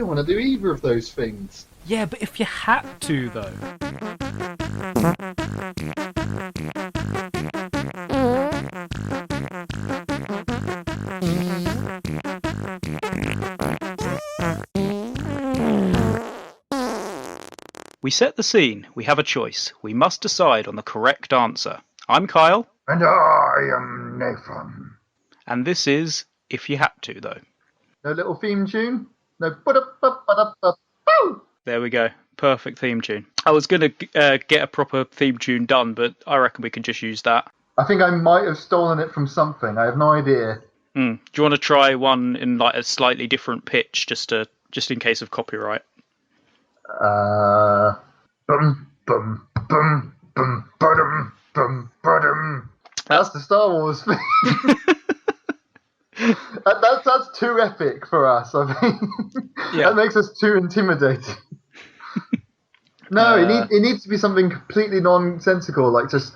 don't want to do either of those things. Yeah, but if you had to, though. We set the scene. We have a choice. We must decide on the correct answer. I'm Kyle. And I am Nathan. And this is If You Had To, though. No little theme tune? No. There we go. Perfect theme tune. I was going to get a proper theme tune done, but I reckon we can just use that. I think I might have stolen it from something. I have no idea. Do you want to try one in like a slightly different pitch, just in case of copyright? Bum bum bum bum bum bum bum. That's the Star Wars thing. That's too epic for us. I mean, that makes us too intimidating. No, it needs to be something completely nonsensical, like just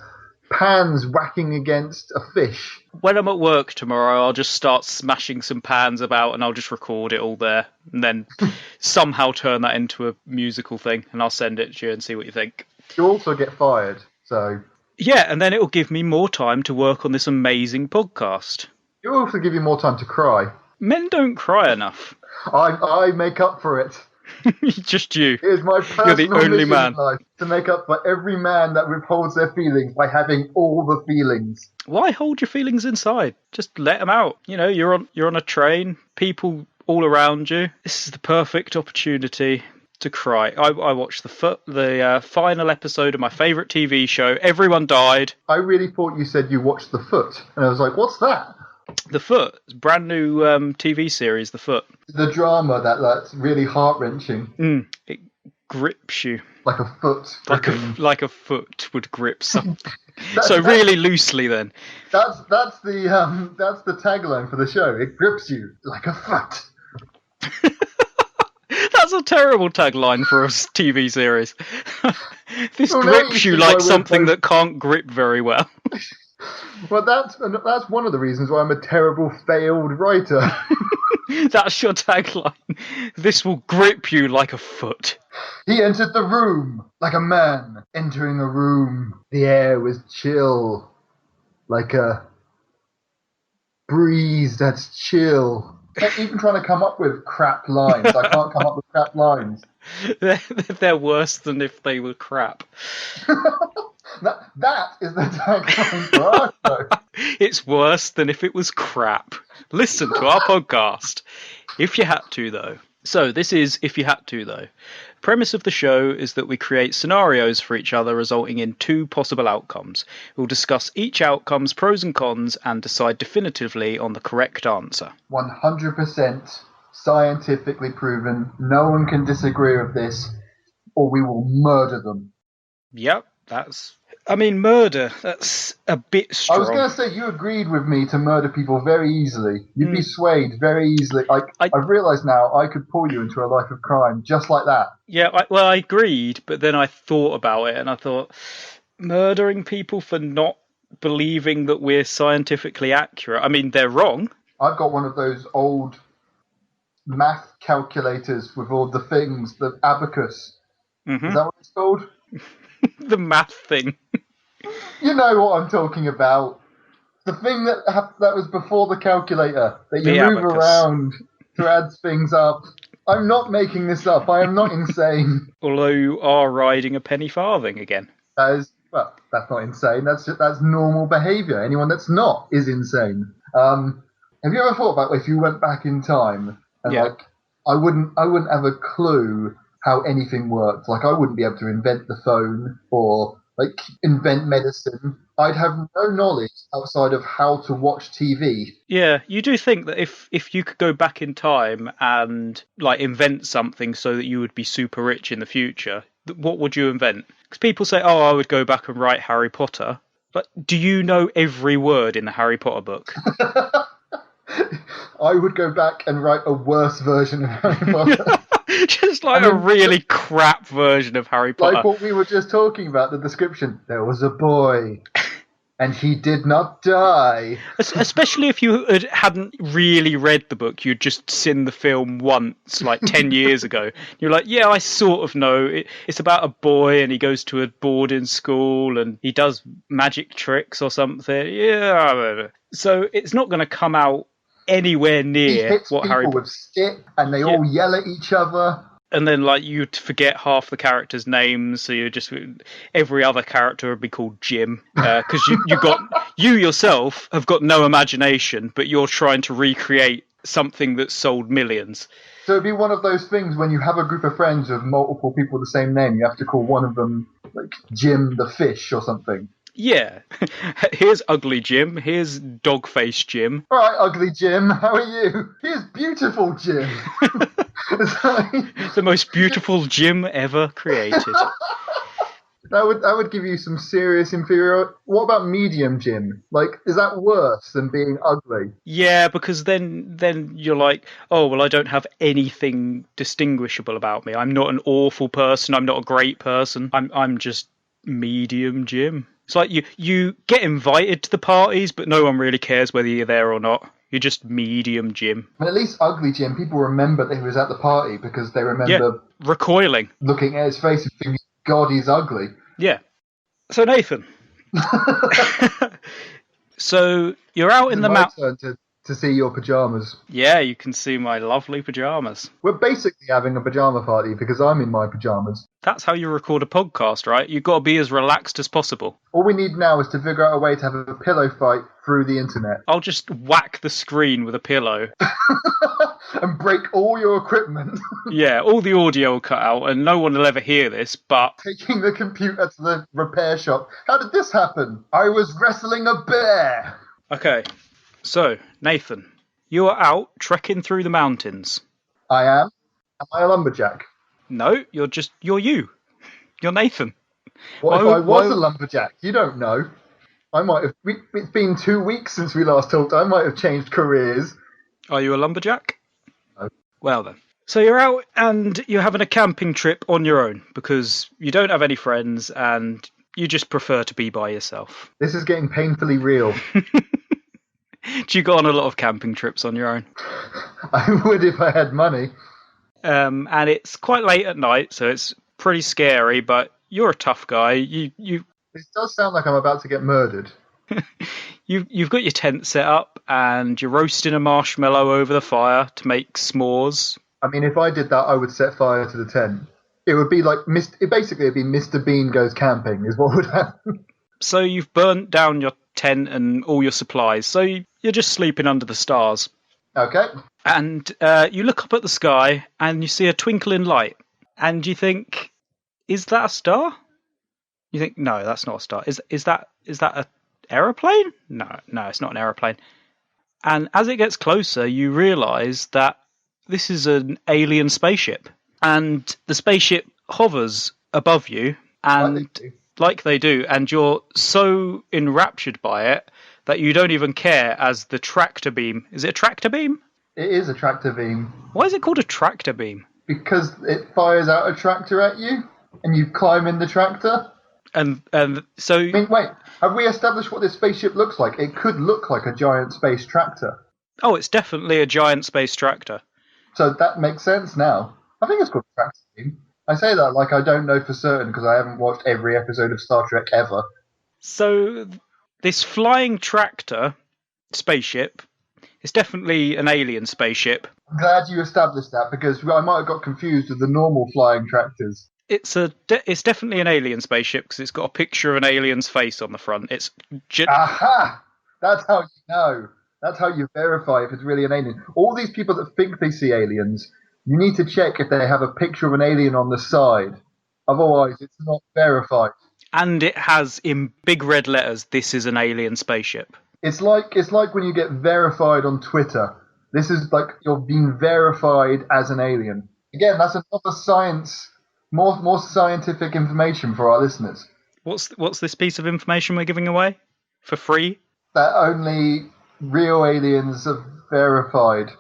pans whacking against a fish. When I'm at work tomorrow, I'll just start smashing some pans about and I'll just record it all there and then somehow turn that into a musical thing and I'll send it to you and see what you think. You also get fired, so... Yeah, and then it'll give me more time to work on this amazing podcast. It'll also give you more time to cry. Men don't cry enough. I make up for it. Just you. It is my personal You're the only mission man in life to make up for every man that withholds their feelings by having all the feelings. Why hold your feelings inside? Just let them out. You know, you're on a train, people all around you. This is the perfect opportunity to cry. I watched the final episode of my favourite TV show. Everyone died. I really thought you said you watched The Foot, and I was like, what's that? The Foot, brand new TV series, The Foot. The drama that's really heart-wrenching. It grips you. Like a foot. Like a foot would grip something. Really loosely then. That's the tagline for the show. It grips you like a foot. That's a terrible tagline for a TV series. This grips you like something that can't grip very well. Well, that's one of the reasons why I'm a terrible failed writer. That's your tagline. This will grip you like a foot. He entered the room like a man entering a room. The air was chill, like a breeze that's chill. I'm even trying to come up with crap lines. I can't come up with crap lines. They're worse than if they were crap. That is the tagline for our show. It's worse than if it was crap. Listen to our podcast. If You Had To, though. So this is If You Had To, though. The premise of the show is that we create scenarios for each other resulting in two possible outcomes. We'll discuss each outcome's pros and cons and decide definitively on the correct answer. 100% scientifically proven. No one can disagree with this, or we will murder them. Yep, murder, that's a bit strong. I was going to say, you agreed with me to murder people very easily. You'd be swayed very easily. I've realised now I could pull you into a life of crime just like that. Yeah, I agreed, but then I thought about it and I thought, murdering people for not believing that we're scientifically accurate, I mean, they're wrong. I've got one of those old math calculators with all the things, the abacus. Mm-hmm. Is that what it's called? The math thing. You know what I'm talking about. The thing that was before the calculator, that you move abacus around to add things up. I'm not making this up. I am not insane. Although you are riding a penny farthing again. That's not insane. That's normal behaviour. Anyone that's not is insane. Have you ever thought about if you went back in time and I wouldn't have a clue how anything worked. Like, I wouldn't be able to invent the phone or, invent medicine. I'd have no knowledge outside of how to watch TV. Yeah, you do think that if you could go back in time and, invent something so that you would be super rich in the future, what would you invent? Because people say, I would go back and write Harry Potter. But do you know every word in the Harry Potter book? I would go back and write a worse version of Harry Potter. Just a really crap version of Harry Potter. Like what we were just talking about, the description. There was a boy. And he did not die. Especially if you hadn't really read the book, you'd just seen the film once, like 10 years ago. You're like, yeah, I sort of know. It's about a boy and he goes to a boarding school and he does magic tricks or something. Yeah. So it's not going to come out anywhere near he hits what people Harry with stick and they all yell at each other. And then, like, you'd forget half the characters' names, so you just every other character would be called Jim, because you yourself have got no imagination, but you're trying to recreate something that sold millions. So it'd be one of those things when you have a group of friends with multiple people with the same name, you have to call one of them like Jim the Fish or something. Yeah. Here's Ugly Jim. Here's Dogface Jim. All right, Ugly Jim. How are you? Here's Beautiful Jim. The most beautiful Jim ever created. That would give you some serious inferiority. What about medium Jim? Like, is that worse than being ugly? Yeah, because then you're like, oh, well, I don't have anything distinguishable about me. I'm not an awful person. I'm not a great person. I'm just medium Jim. It's like you get invited to the parties, but no one really cares whether you're there or not. You're just medium Jim. But at least Ugly Jim, people remember that he was at the party because they remember recoiling, looking at his face and thinking, God, he's ugly. Yeah. So Nathan. So you're out in the mountain. Turn to see your pajamas. Yeah, you can see my lovely pajamas. We're basically having a pajama party because I'm in my pajamas. That's how you record a podcast, right? You've got to be as relaxed as possible. All we need now is to figure out a way to have a pillow fight through the internet. I'll just whack the screen with a pillow. And break all your equipment. Yeah, all the audio will cut out and no one will ever hear this, but... Taking the computer to the repair shop. How did this happen? I was wrestling a bear. Okay, so, Nathan, you are out trekking through the mountains. I am. Am I a lumberjack? No, you're you. You're Nathan. What if I was a lumberjack? You don't know. I might have... It's been 2 weeks since we last talked. I might have changed careers. Are you a lumberjack? No. Well then. So you're out and you're having a camping trip on your own because you don't have any friends and you just prefer to be by yourself. This is getting painfully real. Do you go on a lot of camping trips on your own? I would if I had money. And it's quite late at night, so it's pretty scary, but you're a tough guy. You This does sound like I'm about to get murdered. You've got your tent set up and you're roasting a marshmallow over the fire to make s'mores. I mean, if I did that, I would set fire to the tent. It would be like it'd be Mr. Bean goes camping is what would happen. So you've burnt down your tent and all your supplies, so you're just sleeping under the stars. Okay. And you look up at the sky and you see a twinkling light, and you think, "Is that a star?" You think, "No, that's not a star. Is that a aeroplane? No, it's not an aeroplane." And as it gets closer, you realise that this is an alien spaceship, and the spaceship hovers above you, and like they do, and you're so enraptured by it that you don't even care as the tractor beam. Is it a tractor beam? It is a tractor beam. Why is it called a tractor beam? Because it fires out a tractor at you, and you climb in the tractor. And so... I mean, wait, have we established what this spaceship looks like? It could look like a giant space tractor. Oh, it's definitely a giant space tractor. So that makes sense now. I think it's called a tractor beam. I say that like I don't know for certain because I haven't watched every episode of Star Trek ever. So this flying tractor spaceship is definitely an alien spaceship. I'm glad you established that because I might have got confused with the normal flying tractors. It's definitely an alien spaceship because it's got a picture of an alien's face on the front. Aha! That's how you know. That's how you verify if it's really an alien. All these people that think they see aliens, you need to check if they have a picture of an alien on the side. Otherwise, it's not verified. And it has in big red letters, "This is an alien spaceship." It's like when you get verified on Twitter. This is like you're being verified as an alien. Again, that's another science, more scientific information for our listeners. What's this piece of information we're giving away for free? That only real aliens are verified.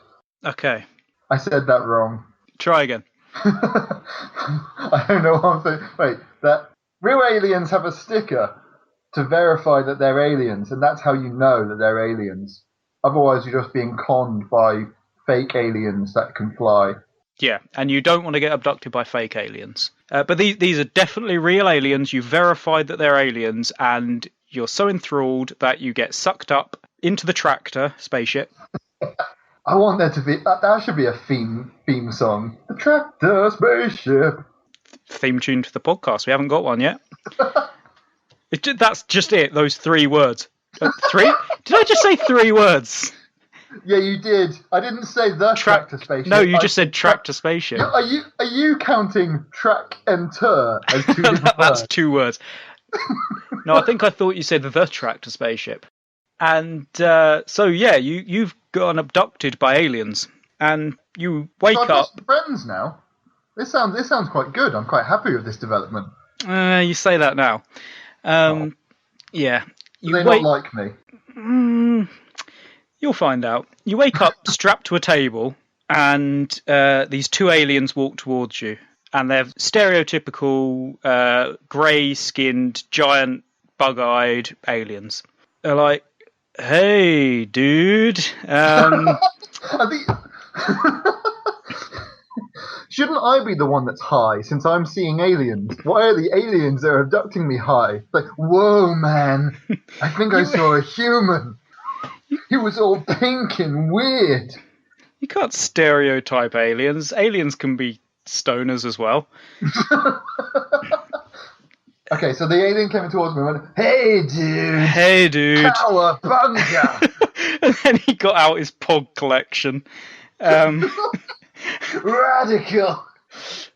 Okay. I said that wrong. Try again. I don't know what I'm saying. Wait, that real aliens have a sticker to verify that they're aliens, and that's how you know that they're aliens. Otherwise, you're just being conned by fake aliens that can fly. Yeah, and you don't want to get abducted by fake aliens. But these are definitely real aliens. You've verified that they're aliens, and you're so enthralled that you get sucked up into the tractor spaceship. I want there to be that should be a theme song. The tractor spaceship. Theme tune to the podcast. We haven't got one yet. That's just it. Those 3 words. 3? Did I just say 3 words? Yeah, you did. I didn't say the tractor spaceship. No, you just said tractor spaceship. Are you counting track and tur as 2 different words? That's 2 words. No, I thought you said the tractor spaceship. And so yeah, you've gotten abducted by aliens, and you wake up. Friends now. This sounds quite good. I'm quite happy with this development. You say that now. Yeah. They not like me. You'll find out. You wake up strapped to a table, and these 2 aliens walk towards you, and they're stereotypical grey-skinned, giant, bug-eyed aliens. They're like, "Hey, dude." Shouldn't I be the one that's high, since I'm seeing aliens? Why are the aliens that are abducting me high? Like, whoa, man, I think I saw a human. He was all pink and weird. You can't stereotype aliens. Aliens can be stoners as well. Okay, so the alien came towards me and went, "Hey, dude. Hey, dude. Cowabunga." And then he got out his pog collection. Radical.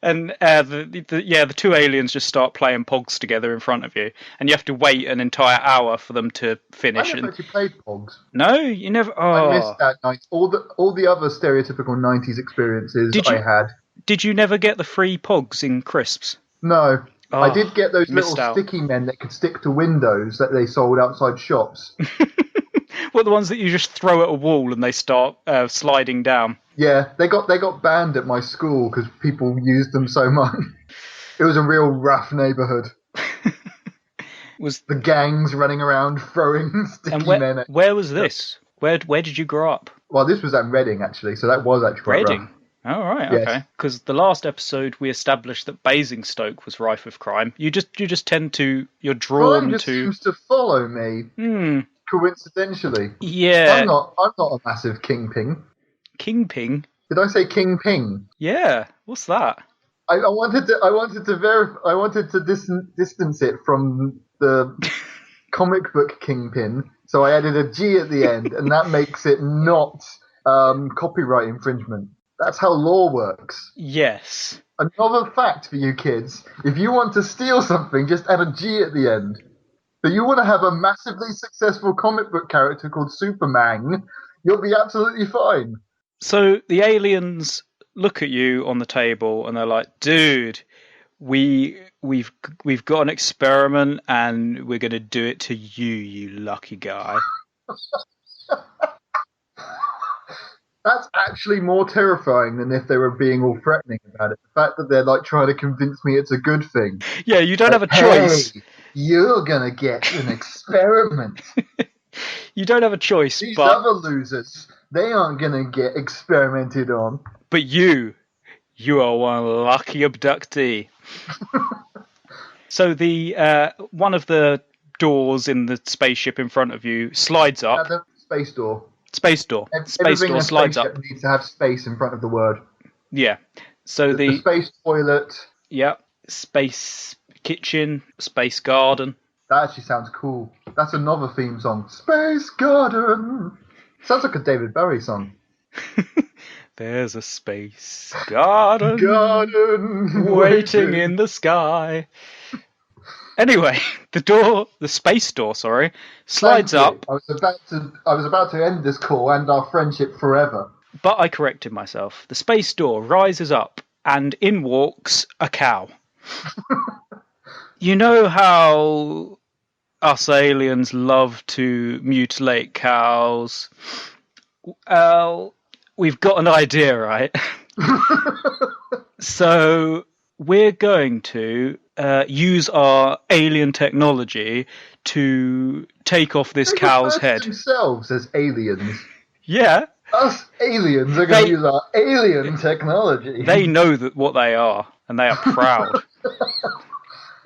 And the 2 aliens just start playing pogs together in front of you, and you have to wait an entire hour for them to finish. I never actually played pogs. No, you never. Oh. I missed that night. All the other stereotypical 90s experiences I had. Did you never get the free pogs in crisps? No. Oh, I did get those little sticky men that could stick to windows that they sold outside shops. What, the ones that you just throw at a wall and they start sliding down? Yeah, they got banned at my school because people used them so much. It was a real rough neighbourhood. Was the gangs running around throwing sticky men at... Where was this? Where did you grow up? Well, this was at Reading, actually, so that was actually quite Reading? rough. Oh, right, Yes. okay. Because the last episode we established that Basingstoke was rife with crime. You're drawn Crime just seems to follow me. Coincidentally. Yeah. I'm not a massive kingpin. Kingpin? Did I say kingpin? Yeah. What's that? I wanted to distance it from the comic book kingpin, so I added a G at the end, and that makes it not copyright infringement. That's how law works. Yes. Another fact for you kids: if you want to steal something, just add a G at the end. But you want to have a massively successful comic book character called Superman, you'll be absolutely fine. So the aliens look at you on the table and they're like, "Dude, we've got an experiment and we're going to do it to you, you lucky guy." That's actually more terrifying than if they were being all threatening about it. The fact that they're like trying to convince me it's a good thing. Yeah, you don't have a choice. Hey, you're gonna get an experiment. You don't have a choice. These other losers, they aren't gonna get experimented on. But you are one lucky abductee. So the one of the doors in the spaceship in front of you slides up. The space door. Space door. Space door slides up. Needs to have space in front of the word. Yeah. So the space toilet. Yeah. Space kitchen. Space garden. That actually sounds cool. That's another theme song. Space garden. Sounds like a David Bowie song. There's a space garden waiting in the sky. Anyway, the space door, slides up. I was about to end this call and our friendship forever. But I corrected myself. The space door rises up and in walks a cow. You know how us aliens love to mutilate cows? Well, we've got an idea, right? So we're going to use our alien technology to take off this They cow's refer to head. themselves as aliens. Yeah. Us aliens are going to use our alien technology. They know what they are, and they are proud.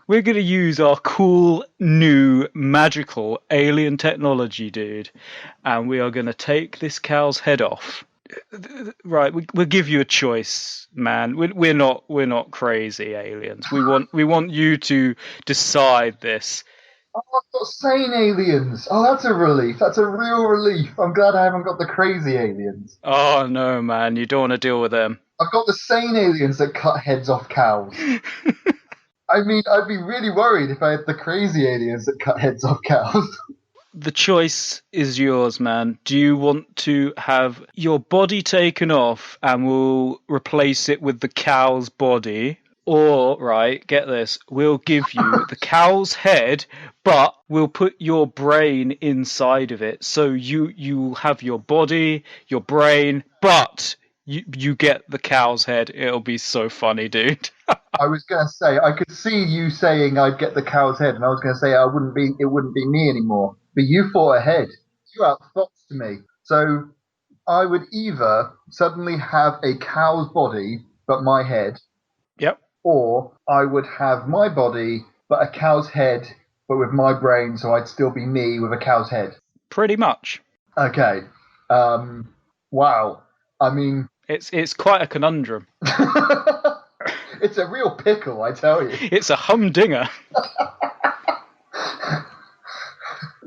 We're going to use our cool, new, magical alien technology, dude, and we are going to take this cow's head off. Right, we'll give you a choice, man. We're not crazy aliens. We want you to decide this. Oh, I've got sane aliens. Oh, that's a relief. That's a real relief. I'm glad I haven't got the crazy aliens. Oh no, man, you don't want to deal with them. I've got the sane aliens that cut heads off cows. I mean, I'd be really worried if I had the crazy aliens that cut heads off cows. The choice is yours, man. Do you want to have your body taken off and we'll replace it with the cow's body? Or, right, get this, we'll give you the cow's head, but we'll put your brain inside of it. So you have your body, your brain, but you get the cow's head. It'll be so funny, dude. I was going to say, I could see you saying I'd get the cow's head, and I was going to say it wouldn't be me anymore. But you thought ahead. You outfoxed me. So I would either suddenly have a cow's body, but my head. Yep. Or I would have my body, but a cow's head, but with my brain, so I'd still be me with a cow's head. Pretty much. Okay. Wow. I mean... It's quite a conundrum. It's a real pickle, I tell you. It's a humdinger.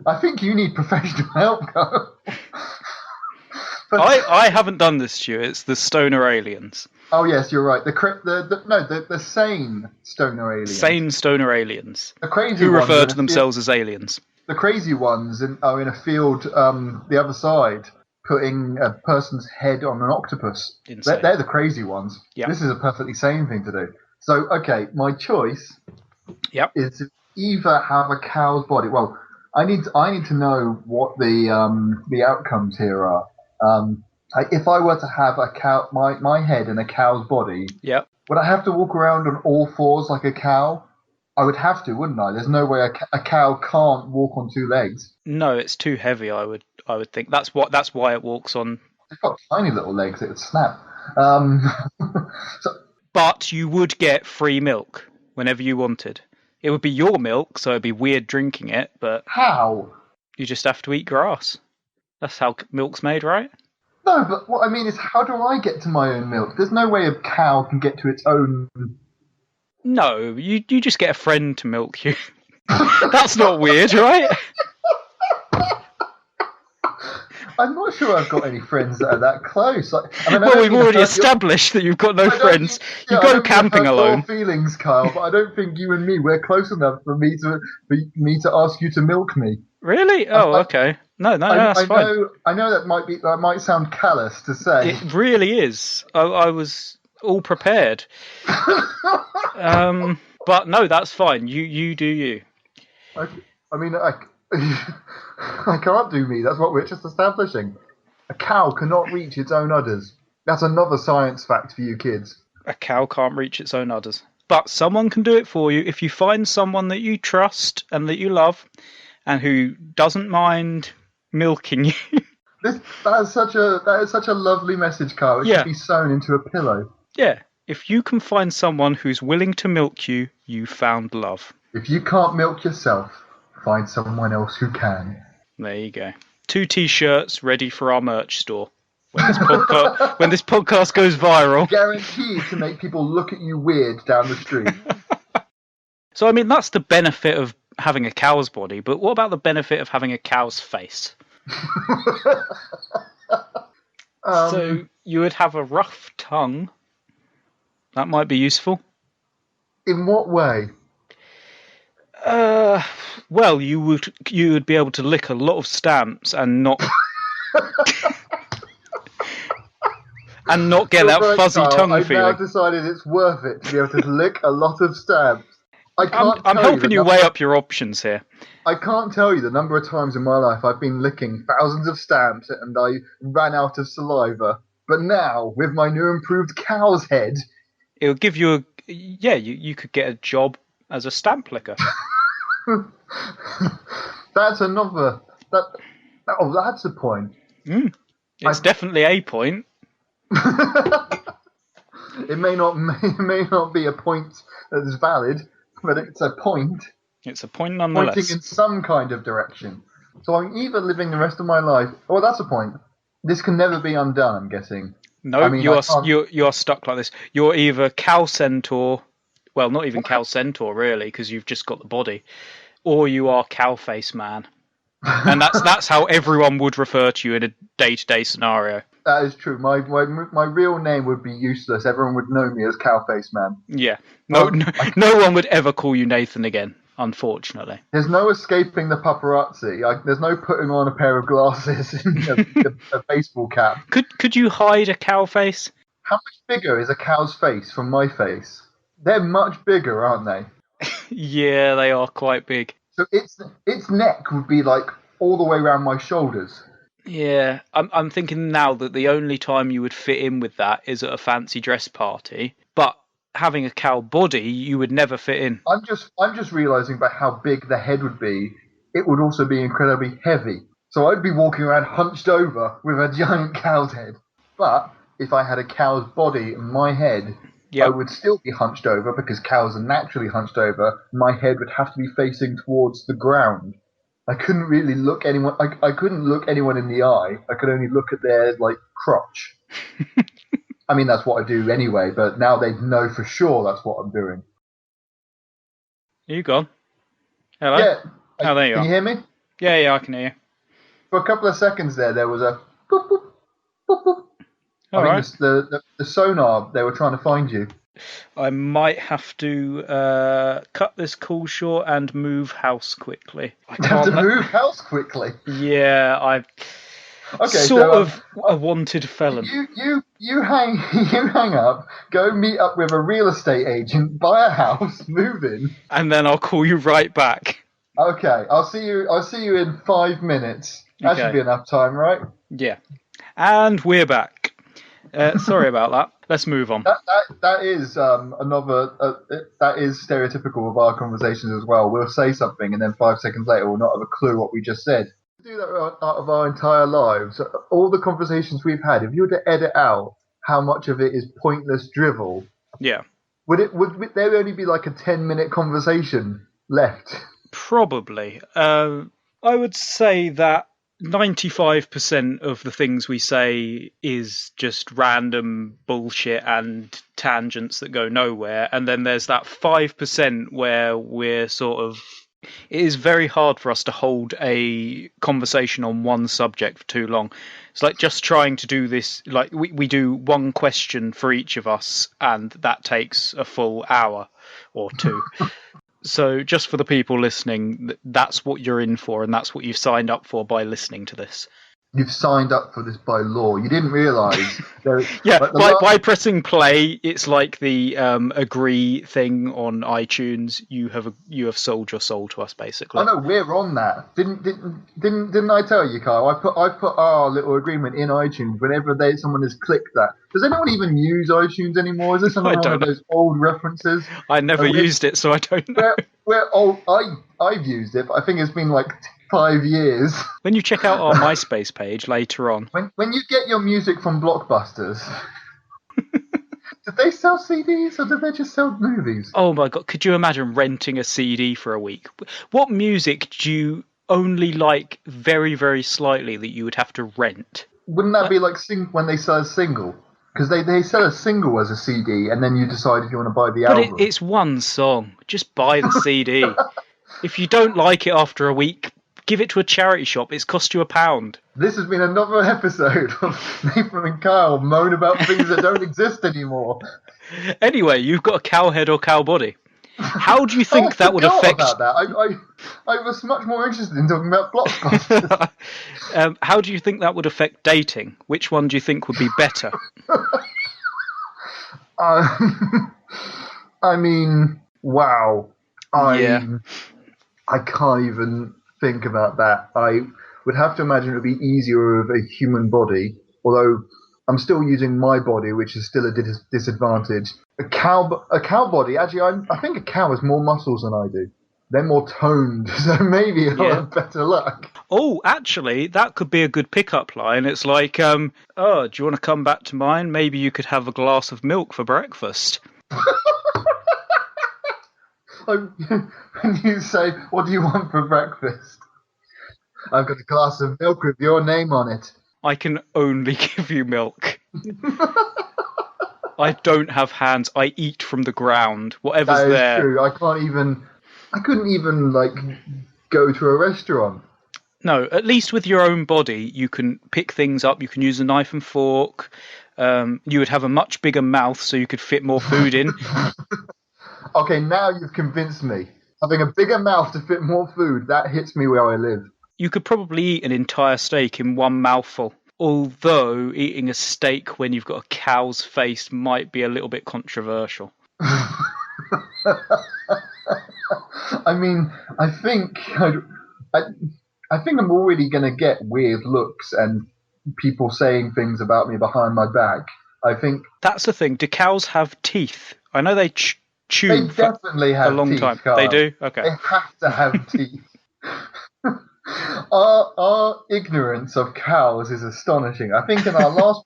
I think you need professional help, Carl. I haven't done this, Stuart. It's the stoner aliens. Oh yes, you're right. The sane stoner aliens. Sane stoner aliens. The crazy who ones refer to themselves as aliens. The crazy ones are in a field the other side, putting a person's head on an octopus. They're the crazy ones. Yep. This is a perfectly sane thing to do. So, okay, my choice is to either have a cow's body. Well, I need to know what the outcomes here are. If I were to have my head in a cow's body, would I have to walk around on all fours like a cow? I would have to, wouldn't I? There's no way a cow can't walk on two legs. No, it's too heavy. I would think that's why it walks on. It's got tiny little legs that would snap. But you would get free milk whenever you wanted. It would be your milk, so it'd be weird drinking it. But how? You just have to eat grass. That's how milk's made, right? No, but what I mean is, how do I get to my own milk? There's no way a cow can get to its own. No, you just get a friend to milk you. That's not weird, right? I'm not sure I've got any friends that are that close. We've already established that you've got no friends. You go camping alone. Feelings, Kyle, but I don't think you and me we're close enough for me to ask you to milk me. Really? Oh, okay. No, that's fine. I know that might sound callous to say. It really is. I was all prepared. But no, that's fine. You do you. I can't do me. That's what we're just establishing. A cow cannot reach its own udders. That's another science fact for you kids. A cow can't reach its own udders. But someone can do it for you if you find someone that you trust and that you love and who doesn't mind milking you. That is such a lovely message, Carl. It should be sewn into a pillow. Yeah. If you can find someone who's willing to milk you, you found love. If you can't milk yourself, find someone else who can. There you go. 2 T-shirts ready for our merch store when this podcast goes viral. Guaranteed to make people look at you weird down the street. So, I mean, that's the benefit of having a cow's body, but what about the benefit of having a cow's face? So you would have a rough tongue. That might be useful. In what way? Well, you would be able to lick a lot of stamps and not and not get that fuzzy tongue feeling. I've now decided it's worth it to be able to lick a lot of stamps. I'm helping you weigh up your options here. I can't tell you the number of times in my life I've been licking thousands of stamps and I ran out of saliva. But now, with my new improved cow's head, it'll give you you could get a job as a stamp licker. That's another. That's a point. It's definitely a point. It may not be a point that is valid, but it's a point. It's a point nonetheless. Pointing in some kind of direction. So I'm either living the rest of my life. Oh, that's a point. This can never be undone, I'm guessing. No, I mean, you are stuck like this. You're either cow centaur, well, not even cow centaur really, because you've just got the body, or you are cow face man, and that's how everyone would refer to you in a day-to-day scenario. That is true. My real name would be useless. Everyone would know me as cow face man. Yeah. No one would ever call you Nathan again. Unfortunately, there's no escaping the paparazzi. There's no putting on a pair of glasses and a baseball cap. Could you hide a cow face? How much bigger is a cow's face from my face? They're much bigger, aren't they? Yeah, they are quite big. So its neck would be like all the way around my shoulders. Yeah, I'm thinking now that the only time you would fit in with that is at a fancy dress party, but having a cow body, you would never fit in. I'm just realising about how big the head would be. It would also be incredibly heavy. So I'd be walking around hunched over with a giant cow's head. But if I had a cow's body and my head, I would still be hunched over because cows are naturally hunched over. My head would have to be facing towards the ground. I couldn't really look anyone. I couldn't look anyone in the eye. I could only look at their crotch. I mean, that's what I do anyway, but now they know for sure that's what I'm doing. Are you gone? Hello? Yeah. There you are. Can you hear me? Yeah, I can hear you. For a couple of seconds there was a boop, boop, boop, boop. Right. The sonar, they were trying to find you. I might have to cut this call short and move house quickly. Move house quickly? Yeah, Okay, sort of a wanted felon. You hang up, go meet up with a real estate agent, buy a house, move in, and then I'll call you right back. Okay, I'll see you in 5 minutes. That should be enough time, right? Yeah, and we're back. Sorry about that. Let's move on. That is another. That is stereotypical of our conversations as well. We'll say something, and then 5 seconds later, we'll not have a clue what we just said. We do that out of our entire lives. All the conversations we've had. If you were to edit out how much of it is pointless drivel, would there only be like a 10-minute conversation left? Probably. I would say that 95% of the things we say is just random bullshit and tangents that go nowhere, and then there's that 5% where we're sort of... It is very hard for us to hold a conversation on one subject for too long. It's like just trying to do this, like we do one question for each of us, and that takes a full hour or two. So just for the people listening, that's what you're in for, and that's what you've signed up for by listening to this. You've signed up for this by law. You didn't realise. By pressing play, it's like the agree thing on iTunes. You have sold your soul to us, basically. Oh no, we're on that. Didn't I tell you, Kyle? I put our little agreement in iTunes whenever someone has clicked that. Does anyone even use iTunes anymore? Is this one of those old references? I never used it, so I don't know. We're old. I've used it, but I think it's been like 5 years. When you check out our MySpace page later on. When you get your music from Blockbusters, did they sell CDs or did they just sell movies? Oh my god, could you imagine renting a CD for a week? What music do you only like very, very slightly that you would have to rent? Wouldn't that be like when they sell a single? Because they sell a single as a CD and then you decide if you want to buy the album. But it's one song. Just buy the CD. If you don't like it after a week, give it to a charity shop. It's cost you £1. This has been another episode of Nathan and Kyle moan about things that don't exist anymore. Anyway, you've got a cow head or cow body. How do you think that would affect... About that. I was much more interested in talking about Blockbusters. How do you think that would affect dating? Which one do you think would be better? I mean, wow. I can't even think about that. I would have to imagine it would be easier with a human body, although I'm still using my body, which is still a disadvantage. A cow body. Actually, I think a cow has more muscles than I do. They're more toned, so maybe I'll Yeah. have better luck. Oh, actually, that could be a good pickup line. It's like, oh, do you want to come back to mine? Maybe you could have a glass of milk for breakfast. When you say, "What do you want for breakfast?" I've got a glass of milk with your name on it. I can only give you milk. I don't have hands. I eat from the ground. Whatever's That is there. true. I couldn't even like go to a restaurant. No, at least with your own body, you can pick things up. You can use a knife and fork. You would have a much bigger mouth, so you could fit more food in. Okay, now you've convinced me. Having a bigger mouth to fit more food, that hits me where I live. You could probably eat an entire steak in one mouthful. Although eating a steak when you've got a cow's face might be a little bit controversial. I mean, I think I'm already going to get weird looks and people saying things about me behind my back. I think That's the thing. Do cows have teeth? I know they chew they for definitely a have long teeth, time. Carl. They do? Okay. They have to have teeth. Our ignorance of cows is astonishing. I think in our last,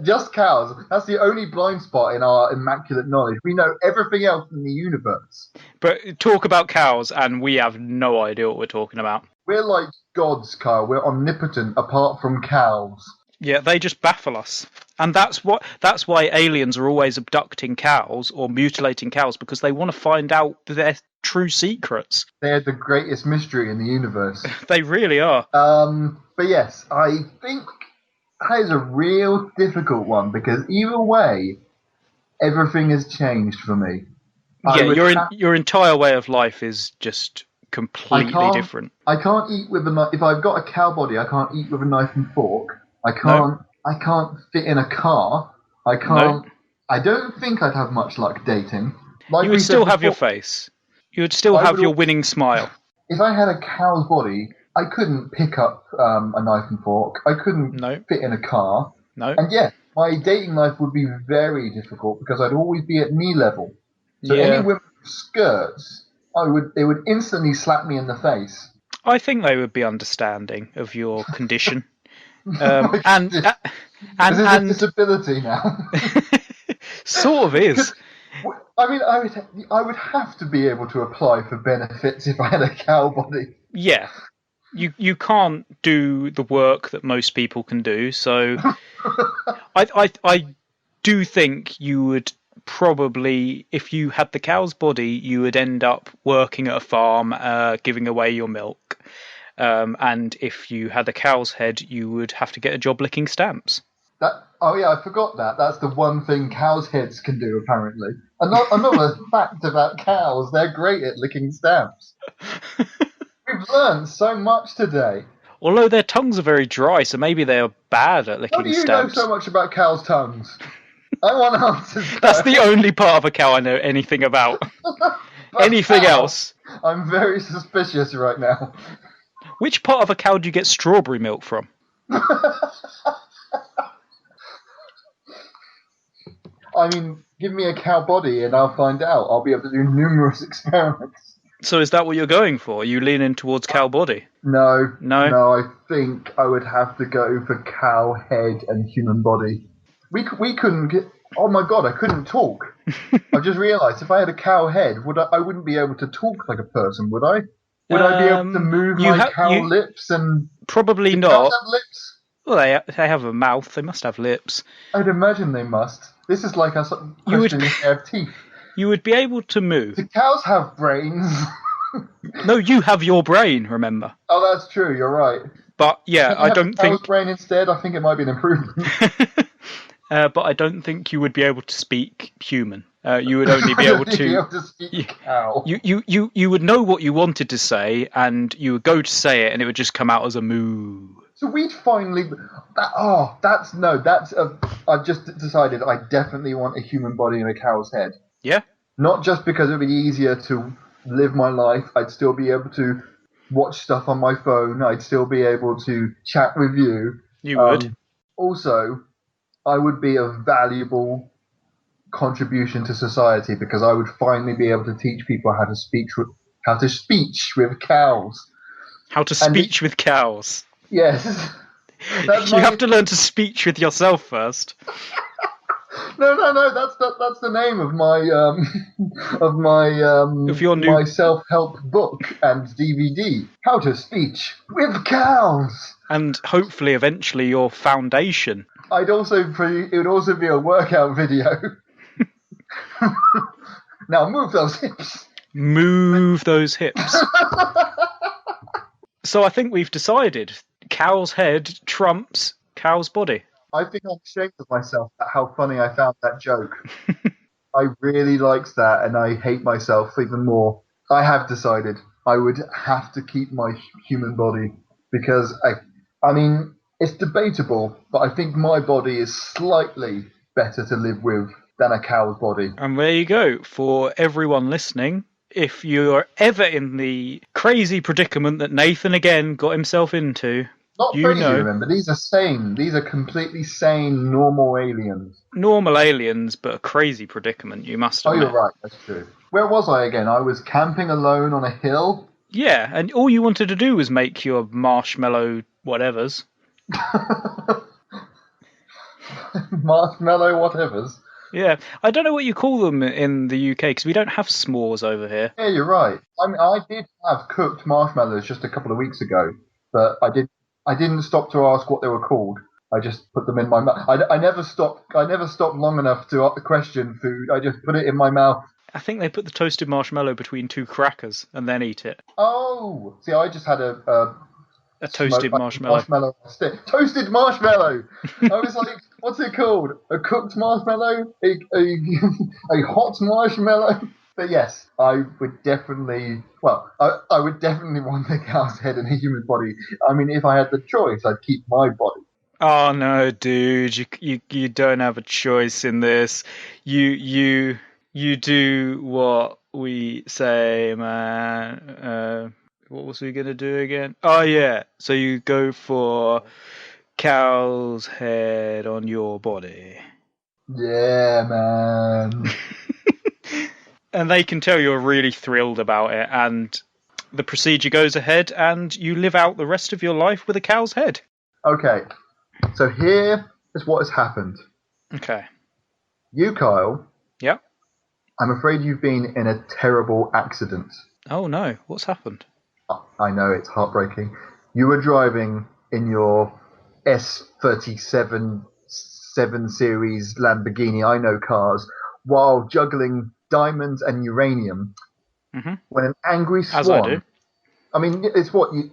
just cows. That's the only blind spot in our immaculate knowledge. We know everything else in the universe. But talk about cows, and we have no idea what we're talking about. We're like gods, Kyle. We're omnipotent apart from cows. Yeah, they just baffle us. And that's why aliens are always abducting cows or mutilating cows, because they want to find out their true secrets. They're the greatest mystery in the universe. They really are. But yes, I think that is a real difficult one because either way, everything has changed for me. Yeah, your entire way of life is just completely different. I can't eat with a knife. If I've got a cow body, I can't eat with a knife and fork. I can't fit in a car. I can't. No. I don't think I'd have much luck dating. Like you would still have your face. You would still have your winning smile. If I had a cow's body, I couldn't pick up a knife and fork. I couldn't fit in a car. No. And yeah, my dating life would be very difficult because I'd always be at knee level. So any women with skirts, they would instantly slap me in the face. I think they would be understanding of your condition. And is this a disability now? Sort of is. I mean, I would have to be able to apply for benefits if I had a cow body. Yeah, you can't do the work that most people can do. So, I do think you would probably, if you had the cow's body, you would end up working at a farm, giving away your milk. And if you had a cow's head, you would have to get a job licking stamps. Oh yeah, I forgot that. That's the one thing cows' heads can do, apparently. Another fact about cows, they're great at licking stamps. We've learned so much today. Although their tongues are very dry, so maybe they are bad at licking stamps. How do you know so much about cows' tongues? I want answers. That's the only part of a cow I know anything about. Anything else? I'm very suspicious right now. Which part of a cow do you get strawberry milk from? I mean, give me a cow body and I'll find out. I'll be able to do numerous experiments. So is that what you're going for? Are you leaning towards cow body? No. I think I would have to go for cow head and human body. We couldn't get... Oh my god, I couldn't talk. I just realised if I had a cow head, I wouldn't be able to talk like a person, would I? Would I be able to move my cow lips and... Probably not. Cows have lips? Well, they have a mouth. They must have lips. I'd imagine they must. This is like us questioning if they have teeth. You would be able to move. Do cows have brains? No, you have your brain, remember. Oh, that's true. You're right. But yeah, I don't think... Cow's brain instead, I think it might be an improvement. But I don't think you would be able to speak human. You would only be able to speak cow. You would know what you wanted to say, and you would go to say it, and it would just come out as a moo. So we'd finally... I've just decided I definitely want a human body and a cow's head. Yeah? Not just because it would be easier to live my life. I'd still be able to watch stuff on my phone. I'd still be able to chat with you. You would. Also, I would be a valuable contribution to society because I would finally be able to teach people how to speech with cows. How to speech with cows. Yes. You have to learn to speech with yourself first. No. That's the name of my self-help book and DVD. How to speech with cows. And hopefully, eventually, your foundation. It would also be a workout video. Now move those hips. Move those hips. So I think we've decided cow's head trumps cow's body. I think I'm ashamed of myself at how funny I found that joke. I really liked that, and I hate myself even more. I have decided I would have to keep my human body because, I mean, it's debatable, but I think my body is slightly better to live with than a cow's body. And there you go. For everyone listening, if you're ever in the crazy predicament that Nathan again got himself into, not crazy, remember, these are sane. These are completely sane, normal aliens. Normal aliens, but a crazy predicament, you must admit. Oh, you're right, that's true. Where was I again? I was camping alone on a hill. Yeah, and all you wanted to do was make your marshmallow whatevers. Marshmallow whatevers? Yeah, I don't know what you call them in the UK, because we don't have s'mores over here. Yeah, you're right. I mean, I did have cooked marshmallows just a couple of weeks ago, but I didn't stop to ask what they were called. I just put them in my mouth. I never stopped long enough to question food. I just put it in my mouth. I think they put the toasted marshmallow between two crackers and then eat it. Oh, see, I just had a toasted marshmallow. Toasted marshmallow. I was like, what's it called? A cooked marshmallow? A hot marshmallow? But yes, I would definitely. Well, I would definitely want the cow's head in a human body. I mean, if I had the choice, I'd keep my body. Oh no, dude! You don't have a choice in this. You do what we say, man. What was we gonna do again? Oh yeah, so you go for cow's head on your body. Yeah, man. And they can tell you're really thrilled about it, and the procedure goes ahead, and you live out the rest of your life with a cow's head. Okay, so here is what has happened. Okay. You, Kyle. Yep. I'm afraid you've been in a terrible accident. Oh no, what's happened? I know, it's heartbreaking. You were driving in your S37 7 Series Lamborghini, I know cars, while juggling diamonds and uranium, when an angry swan... As I do. I mean, it's what you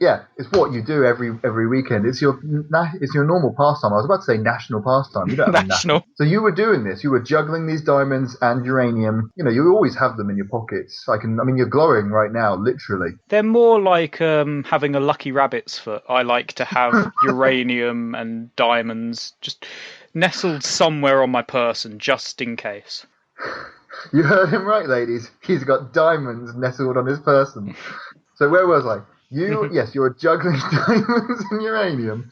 do every weekend. It's your normal pastime. I was about to say national pastime. You don't have national. So you were doing this. You were juggling these diamonds and uranium. You know, you always have them in your pockets. I mean, you're glowing right now, literally. They're more like having a lucky rabbit's foot. I like to have uranium and diamonds just nestled somewhere on my person, just in case. You heard him right, ladies. He's got diamonds nestled on his person. So where was I? You were juggling diamonds and uranium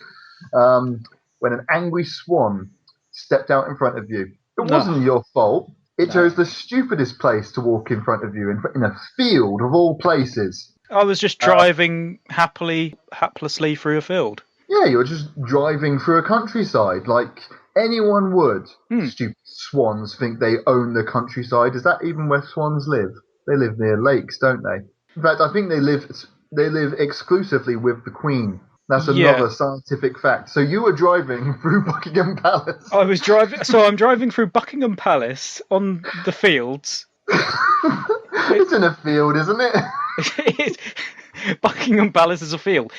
when an angry swan stepped out in front of you. It wasn't your fault. It chose the stupidest place to walk in front of you, in a field of all places. I was just driving haplessly through a field. Yeah, you were just driving through a countryside like anyone would. Stupid swans think they own the countryside. Is that even where swans live? They live near lakes, don't they? In fact, I think they live exclusively with the Queen. That's another scientific fact. So you were driving through Buckingham Palace. I'm driving through Buckingham Palace on the fields. It's in a field, isn't it? Buckingham Palace is a field.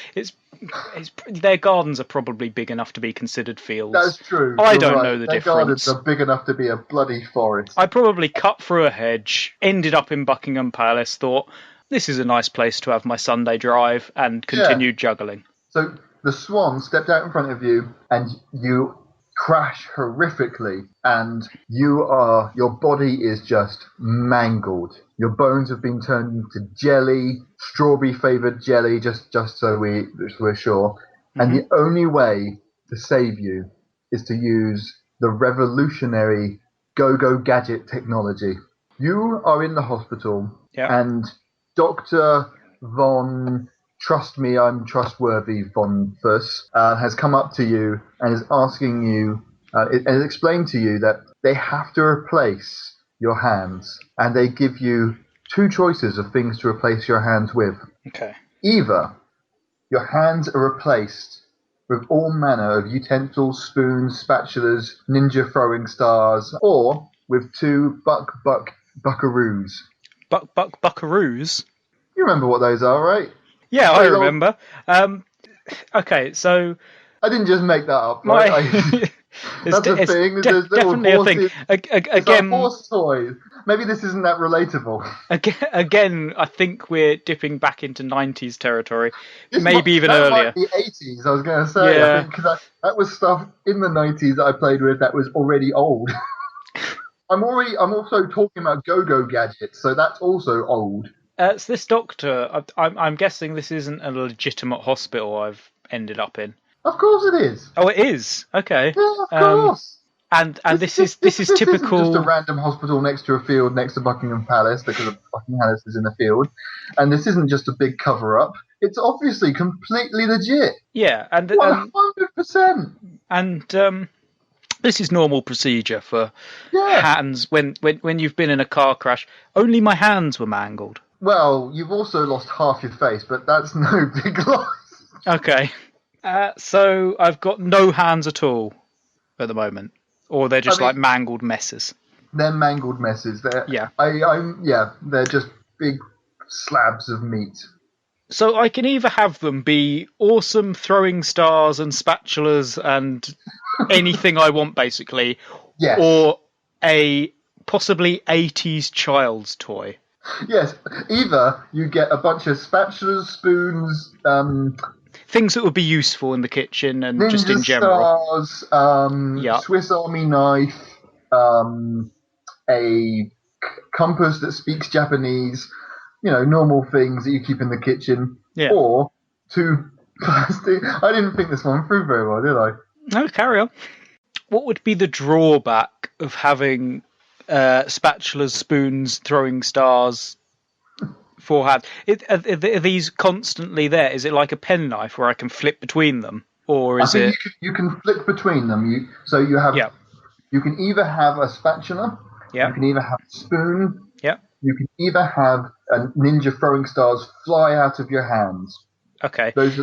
Their gardens are probably big enough to be considered fields. That's true. I don't know the difference. Their gardens are big enough to be a bloody forest. I probably cut through a hedge, ended up in Buckingham Palace, thought, this is a nice place to have my Sunday drive, and continued juggling. So the swan stepped out in front of you, and you crash horrifically, and your body is just mangled. Your bones have been turned into jelly, strawberry-flavoured jelly, just so we're sure. And the only way to save you is to use the revolutionary go-go gadget technology. You are in the hospital, Yeah. and Dr. Von Trust Me, I'm Trustworthy Von Fuss has come up to you and is asking you, and has explained to you that they have to replace your hands, and they give you two choices of things to replace your hands with. Okay. Either your hands are replaced with all manner of utensils, spoons, spatulas, ninja throwing stars, or with two buckaroos. Buckaroos? You remember what those are, right? Yeah, I Those remember. Okay, so I didn't just make that up, my right? That's the thing. There's little definitely horses. a thing. It's like horse toys. Maybe this isn't that relatable. Again, I think we're dipping back into 90s territory, This maybe even that earlier. might be 80s, I was going to say. Yeah. I think because that was stuff in the 90s that I played with that was already old. I'm also talking about go-go gadgets, so that's also old. So this doctor, I'm guessing this isn't a legitimate hospital I've ended up in. Of course it is. Oh, it is. Okay. Yeah, of course. And this is typical. Isn't just a random hospital next to a field next to Buckingham Palace because Buckingham Palace is in the field, and this isn't just a big cover-up. It's obviously completely legit. Yeah, and 100%. And this is normal procedure for hands when you've been in a car crash. Only my hands were mangled. Well, you've also lost half your face, but that's no big loss. Okay. So I've got no hands at all at the moment, or they're just like mangled messes. They're mangled messes. They're just big slabs of meat. So I can either have them be awesome throwing stars and spatulas and anything I want, basically, yes, or a possibly 80s child's toy. Yes, either you get a bunch of spatulas, spoons, things that would be useful in the kitchen and ninja just in general. Stars, Swiss Army knife, a compass that speaks Japanese, normal things that you keep in the kitchen, or two plastic. I didn't think this one through very well, did I? No, carry on. What would be the drawback of having spatulas, spoons, throwing stars? Forehand. Are these constantly there? Is it like a penknife where I can flip between them, or is it? You can flick between them. You can either have a spatula. Yeah. You can either have a spoon. Yeah. You can either have a ninja throwing stars fly out of your hands. Okay. Those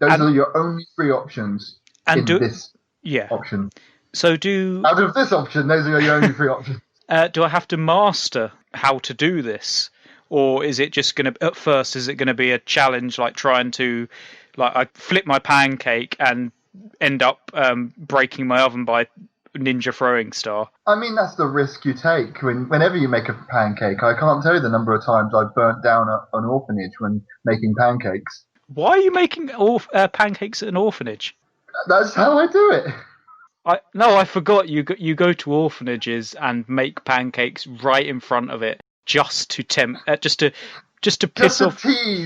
are your only three options in this option. So out of this option, those are your only three options. Do I have to master how to do this? Or is it just going to, at first, is it going to be a challenge like trying to, I flip my pancake and end up breaking my oven by ninja throwing star? I mean, that's the risk you take. Whenever you make a pancake, I can't tell you the number of times I've burnt down an orphanage when making pancakes. Why are you making pancakes at an orphanage? That's how I do it. I forgot you go to orphanages and make pancakes right in front of it. Just to tempt, just to piss off,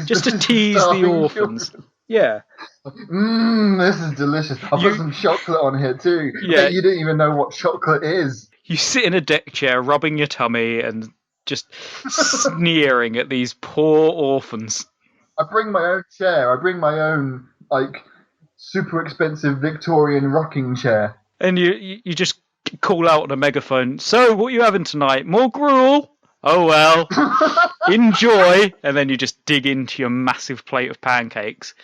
just to tease the orphans. Children. Yeah. This is delicious. I'll put some chocolate on here too. Yeah. You didn't even know what chocolate is. You sit in a deck chair, rubbing your tummy, and just sneering at these poor orphans. I bring my own chair. I bring my own super expensive Victorian rocking chair. And you just call out on a megaphone. So, what are you having tonight? More gruel? Oh well, enjoy, and then you just dig into your massive plate of pancakes.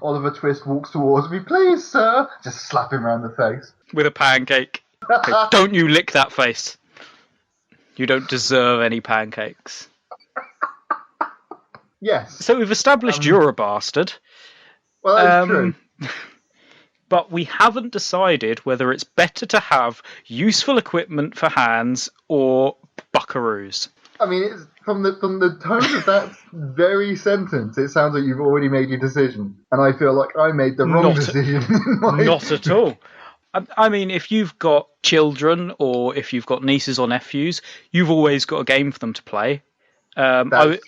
Oliver Twist walks towards me. Please, sir. Just slap him around the face. With a pancake. Okay, don't you lick that face. You don't deserve any pancakes. Yes. So we've established you're a bastard. Well, that's true. But we haven't decided whether it's better to have useful equipment for hands or buckaroos. I mean, from the tone of that very sentence, it sounds like you've already made your decision, and I feel like I made the wrong decision. Not at all. I mean, if you've got children or if you've got nieces or nephews, you've always got a game for them to play. I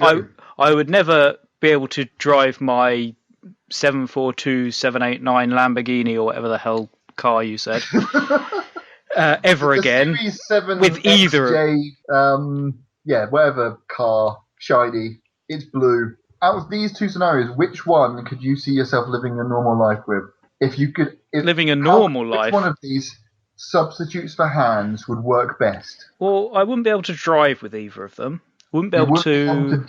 would never be able to drive my 742 789 Lamborghini or whatever the hell car you said. ever The again Series 7 with either. XJ, whatever car, shiny, it's blue. Out of these two scenarios, which one could you see yourself living a normal life with? If you could, Living a normal life. Which one of these substitutes for hands would work best? Well, I wouldn't be able to drive with either of them. Wouldn't be able to.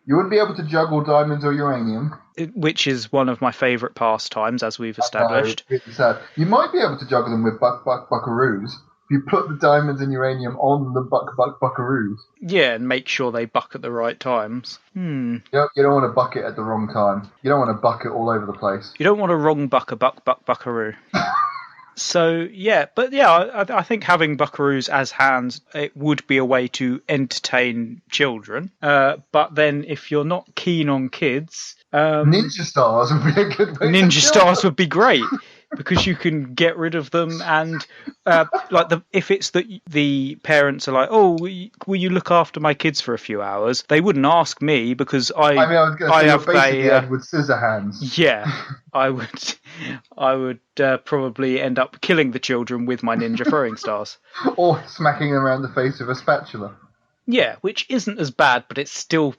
You wouldn't be able to juggle diamonds or uranium. Which is one of my favourite pastimes, as we've established. I know, really sad. You might be able to juggle them with buckaroos. You put the diamonds and uranium on the buckaroos. Yeah, and make sure they buck at the right times. You don't want to bucket at the wrong time. You don't want to bucket all over the place. You don't want a wrong buckaroo. So, yeah, but yeah, I think having buckaroos as hands, it would be a way to entertain children. But then if you're not keen on kids... Ninja stars would be a good way. Ninja stars would be great. Because you can get rid of them, and if it's that the parents are like, "Oh, will you look after my kids for a few hours?" They wouldn't ask me because I have basically Edward Scissorhands. Yeah, I would probably end up killing the children with my ninja throwing stars, or smacking them around the face with a spatula. Yeah, which isn't as bad, but it's still.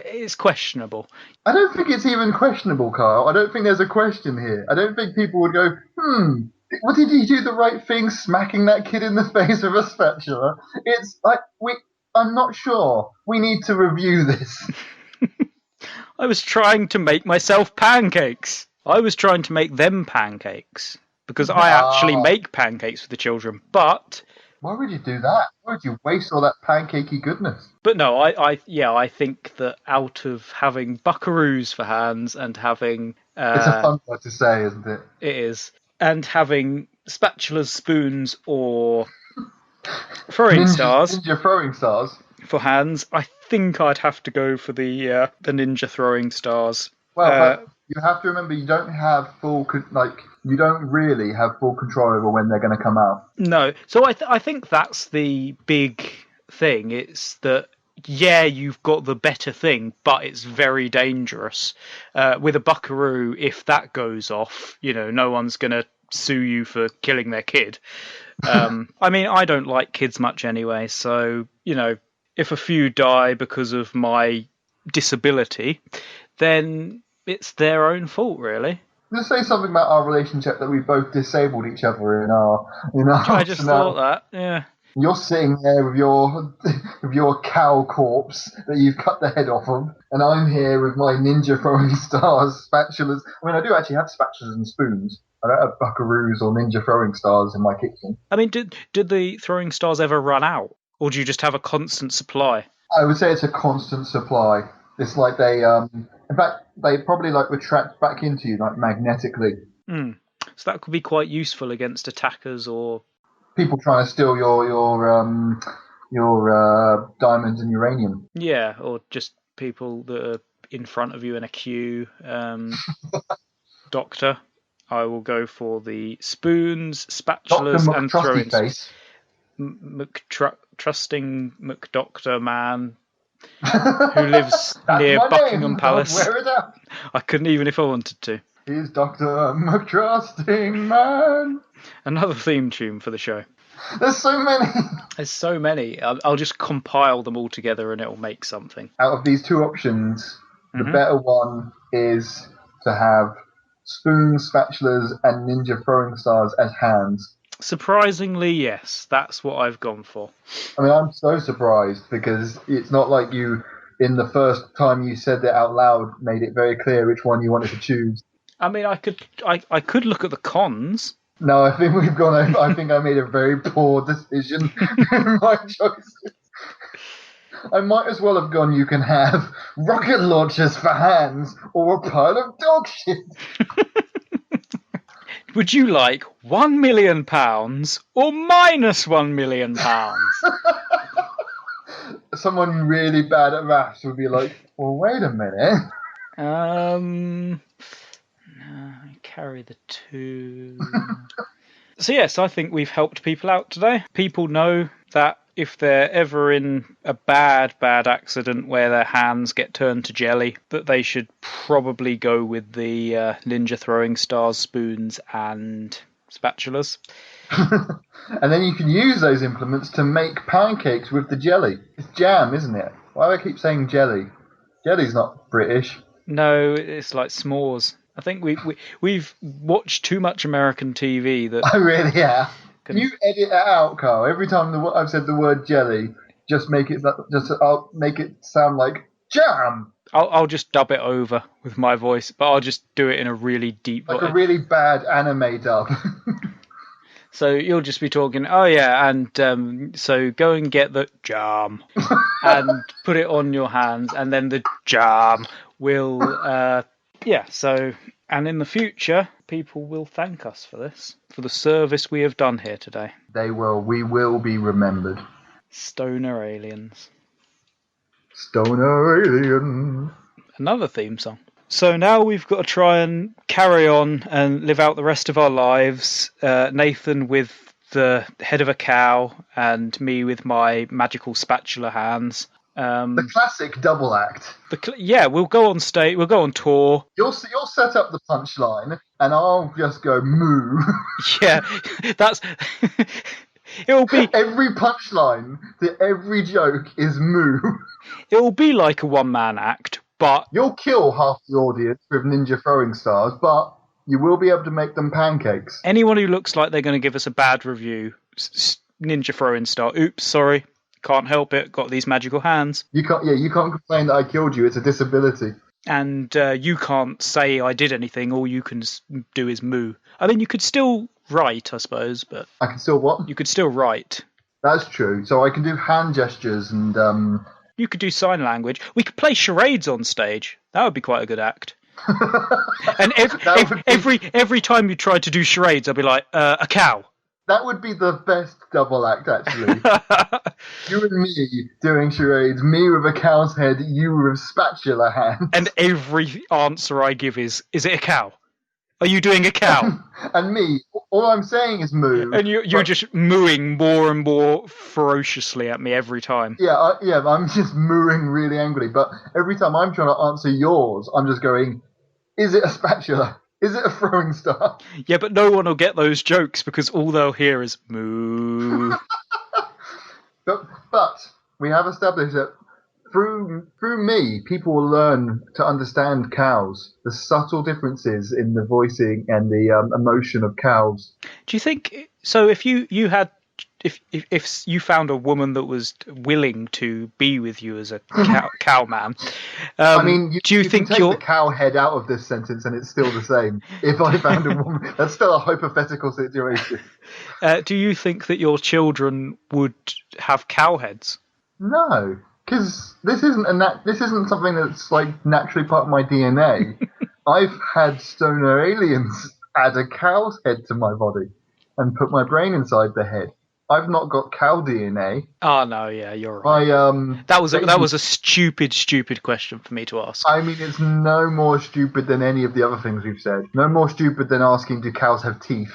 It's questionable. I don't think it's even questionable, Kyle. I don't think there's a question here. I don't think people would go, what did he do the right thing smacking that kid in the face with a spatula? It's like, I'm not sure. We need to review this. I was trying to make myself pancakes. I was trying to make them pancakes. Because I actually make pancakes for the children, but... Why would you do that? Why would you waste all that pancakey goodness? But no, I think that out of having buckaroos for hands and having... it's a fun word to say, isn't it? It is. And having spatulas, spoons, or throwing stars... Ninja throwing stars. For hands, I think I'd have to go for the ninja throwing stars. Well, but you have to remember you don't have you don't really have full control over when they're going to come out. No. So I think that's the big thing. It's that, yeah, you've got the better thing, but it's very dangerous. With a buckaroo, if that goes off, no one's going to sue you for killing their kid. I mean, I don't like kids much anyway, so, if a few die because of my disability, then it's their own fault, really. Let's say something about our relationship that we both disabled each other in our. I just thought that, yeah. You're sitting there with your cow corpse that you've cut the head off of, and I'm here with my ninja throwing stars, spatulas. I mean, I do actually have spatulas and spoons. I don't have buckaroos or ninja throwing stars in my kitchen. I mean, did the throwing stars ever run out, or do you just have a constant supply? I would say it's a constant supply. It's like they, in fact, they probably retract back into you magnetically. So that could be quite useful against attackers or people trying to steal your diamonds and uranium. Yeah, or just people that are in front of you in a queue. Doctor, I will go for the spoons, spatulas, and throwing. Trusting McDoctor man. Who lives near Buckingham Palace. Wear it out. I couldn't even if I wanted to. He's Dr. McTrusting Man. Another theme tune for the show. There's so many. There's so many. I'll just compile them all together and it'll make something. Out of these two options, the better one is to have spoons, spatulas, and ninja throwing stars as hands. Surprisingly, yes. That's what I've gone for. I mean, I'm so surprised because it's not like you, in the first time you said it out loud, made it very clear which one you wanted to choose. I mean, I could look at the cons. No, I think we've gone over. I think I made a very poor decision in my choices. I might as well have gone, you can have rocket launchers for hands or a pile of dog shit. Would you like £1 million or minus £1 million? Someone really bad at maths would be like, well, wait a minute. Carry the two. So yes, I think we've helped people out today. People know that if they're ever in a bad accident where their hands get turned to jelly, that they should probably go with the ninja throwing stars, spoons, and spatulas. And then you can use those implements to make pancakes with the jelly. It's jam, isn't it? Why do I keep saying jelly? Jelly's not British. No, it's like s'mores. I think we've watched too much American TV that. I really have. Can you edit that out, Carl? Every time I've said the word jelly, I'll make it sound like jam. I'll just dub it over with my voice, but I'll just do it in a really deep voice. A really bad anime dub. So you'll just be talking, oh yeah, and so go and get the jam and put it on your hands, and then the jam will, so, and in the future, people will thank us for this, for the service we have done here today. They will. We will be remembered. Stoner aliens. Stoner alien. Another theme song. So now we've got to try and carry on and live out the rest of our lives. Nathan with the head of a cow and me with my magical spatula hands. The classic double act. We'll go on stage. We'll go on tour. You'll set up the punchline, and I'll just go moo. Yeah, that's. It'll be every punchline to every joke is moo. It'll be like a one-man act. But you'll kill half the audience with ninja throwing stars, but you will be able to make them pancakes. Anyone who looks like they're going to give us a bad review, ninja throwing star. Oops, sorry, can't help it. Got these magical hands. You can't complain that I killed you. It's a disability. And you can't say I did anything. All you can do is moo. I mean, you could still write, I suppose, but I can still what? You could still write. That's true. So I can do hand gestures and. You could do sign language. We could play charades on stage. That would be quite a good act. And every time you tried to do charades, I'd be like, a cow. That would be the best double act, actually. You and me doing charades, me with a cow's head, you with spatula hands. And every answer I give is it a cow? Are you doing a cow? And me, all I'm saying is moo. And you're just mooing more and more ferociously at me every time. Yeah, I'm just mooing really angrily. But every time I'm trying to answer yours, I'm just going, is it a spatula? Is it a throwing star? Yeah, but no one will get those jokes because all they'll hear is moo. But we have established that through me, people will learn to understand cows, the subtle differences in the voicing and the emotion of cows. Do you think so? If you you found a woman that was willing to be with you as a cow man, I mean, do you think take the cow head out of this sentence and it's still the same? If I found a woman, that's still a hypothetical situation. Do you think that your children would have cow heads? No. Because this isn't something that's like naturally part of my DNA. I've had stoner aliens add a cow's head to my body and put my brain inside the head. I've not got cow DNA. Oh no, yeah, you're right. That was a stupid question for me to ask. I mean, it's no more stupid than any of the other things we've said. No more stupid than asking, do cows have teeth?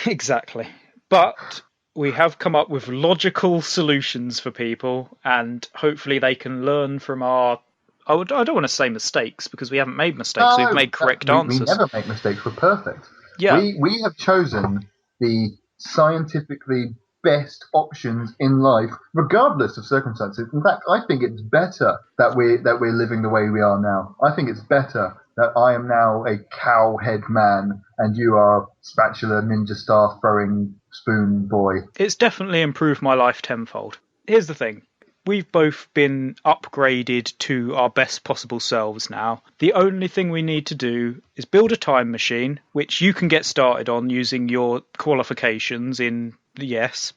Exactly. But we have come up with logical solutions for people, and hopefully they can learn from our. I don't want to say mistakes because we haven't made mistakes. No, we've made correct answers. We never make mistakes. We're perfect. Yeah. We have chosen the scientifically best options in life, regardless of circumstances. In fact, I think it's better that we're living the way we are now. I think it's better that I am now a cow head man and you are spatula ninja star throwing spoon boy. It's definitely improved my life tenfold. Here's the thing. We've both been upgraded to our best possible selves now. The only thing we need to do is build a time machine, which you can get started on using your qualifications in yes.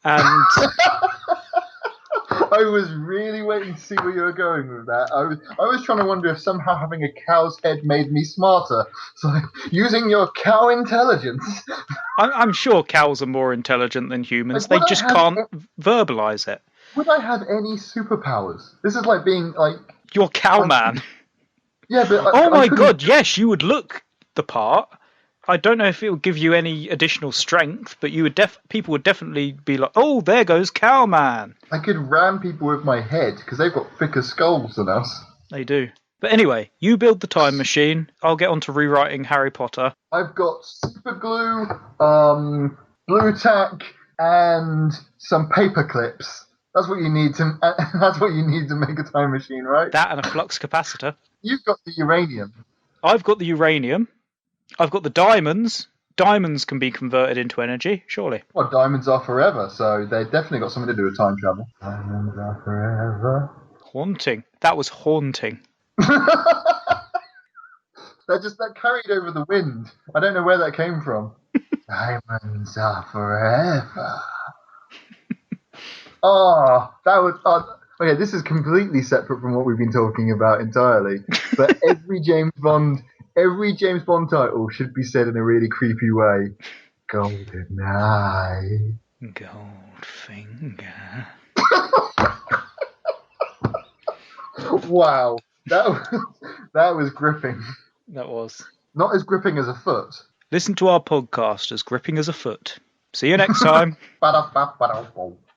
And I was really waiting to see where you were going with that. I was trying to wonder if somehow having a cow's head made me smarter. So using your cow intelligence. I'm sure cows are more intelligent than humans. They just can't verbalize it. Would I have any superpowers? This is like being like... You're cowman. Yeah, but... Oh my god, yes, you would look the part. I don't know if it would give you any additional strength, but you would people would definitely be like, oh, there goes cowman. I could ram people with my head, because they've got thicker skulls than us. They do. But anyway, you build the time machine. I'll get on to rewriting Harry Potter. I've got super glue, blue tack, and some paper clips. That's what you need to. That's what you need to make a time machine, right? That and a flux capacitor. You've got the uranium. I've got the uranium. I've got the diamonds. Diamonds can be converted into energy, surely. Well, diamonds are forever, so they definitely got something to do with time travel. Diamonds are forever. Haunting. That was haunting. That carried over the wind. I don't know where that came from. Diamonds are forever. That was. Okay, this is completely separate from what we've been talking about entirely. But every James Bond title should be said in a really creepy way. GoldenEye. Goldfinger. Wow, that was gripping. That was. Not as gripping as a foot. Listen to our podcast as gripping as a foot. See you next time.